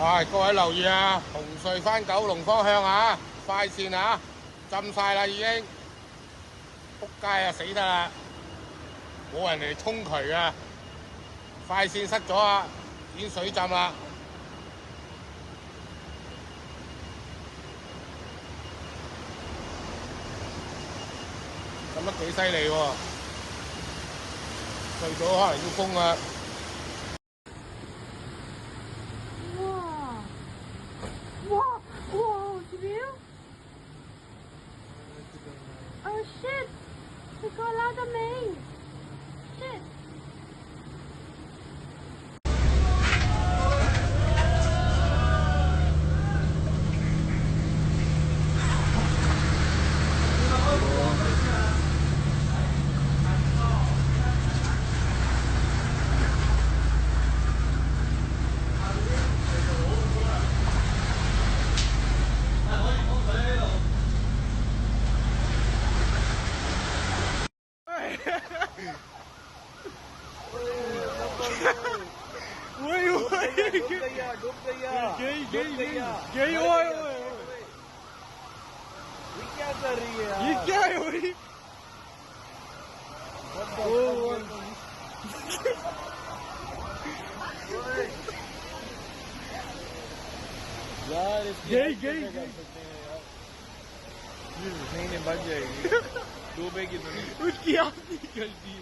喂，各位留意啊，紅隧返九龍方向啊，快線啊，浸晒啦已經，仆街啊死得啦，冇人嚟沖渠啊，快線塞咗啊，已經水浸啦。咁乜幾犀利喎？隧道可能要封啊！哇哇，這邊？Oh shit！佢個拉得未 ？Shit！喂喂，गई ओए ओए ये क्या कर रही है ये यार? क्या है भाई? यार गई गई नहीं नहीं बच जाएगी डूबेगी तो नहीं। उसकी आँख निकलती है।